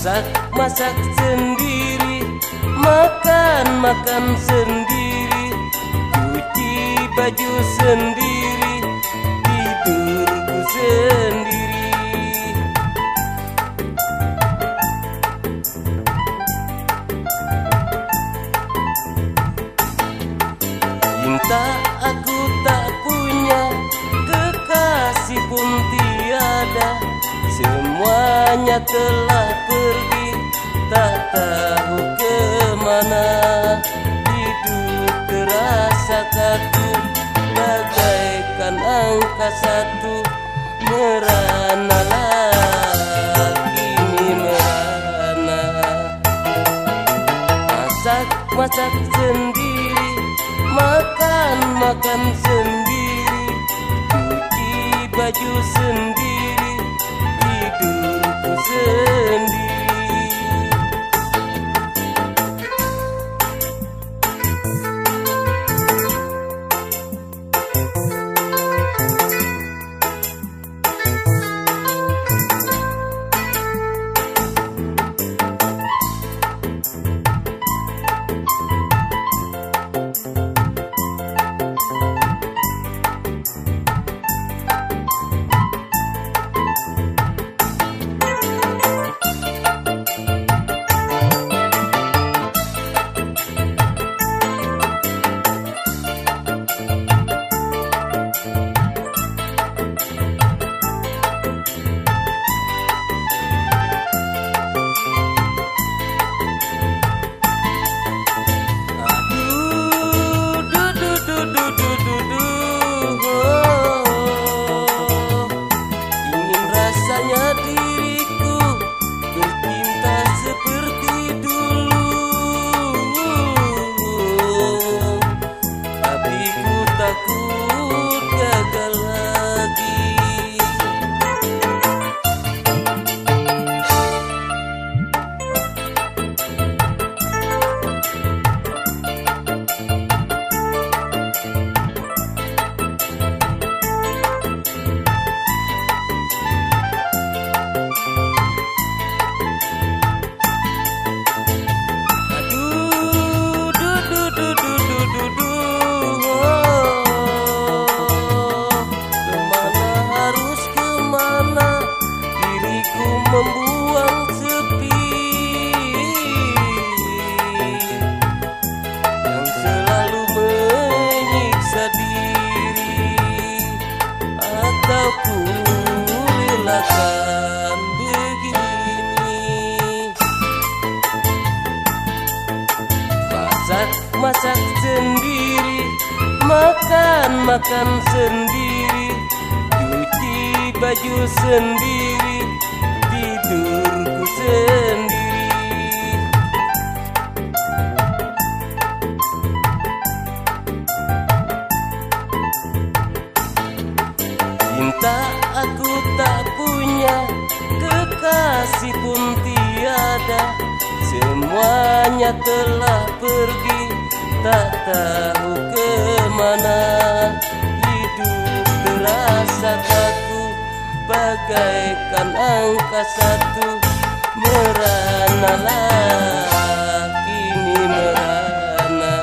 Masak sendiri, makan sendiri, cuci baju sendiri, tidurku sendiri. Cinta aku tak punya, kekasih pun tiada, semuanya telah pergi, tak tahu kemana. Hidup terasa kaku, bagaikan angka satu, meranalah kini merana. Masak sendiri, makan sendiri, cuci baju sendiri, tidurku sendiri. Ingin rasanya diriku bercinta seperti dulu, tapi ku takut gagal lagi. Membuang sepi yang selalu menyiksa diri, atau ku relakan begini. Masak sendiri, makan sendiri, cuci baju sendiri, tidurku sendiri. Cinta aku tak punya, kekasih pun tiada, semuanya telah pergi, tak tahu kemana. Hidup terasa kaku, bagaikan angka satu, meranalah kini merana.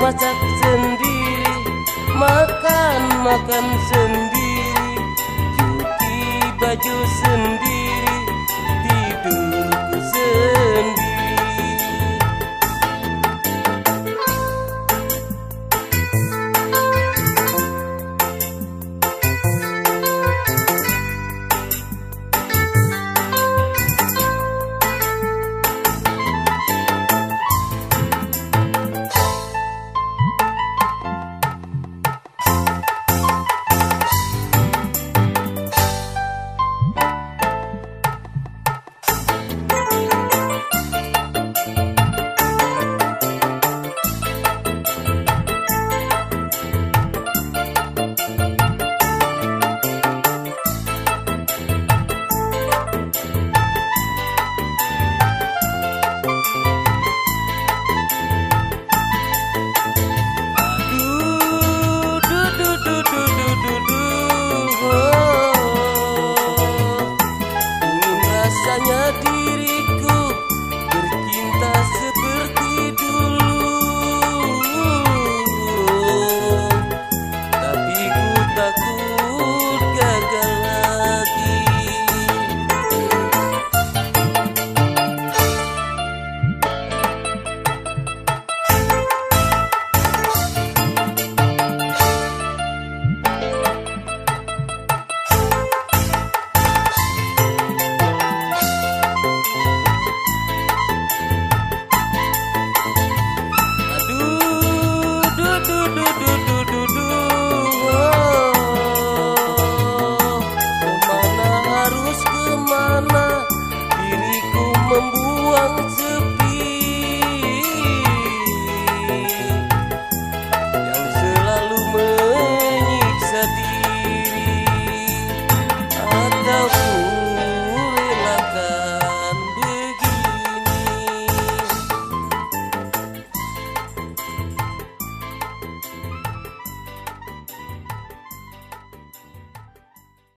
Masak sendiri, makan sendiri, cuci baju sendiri,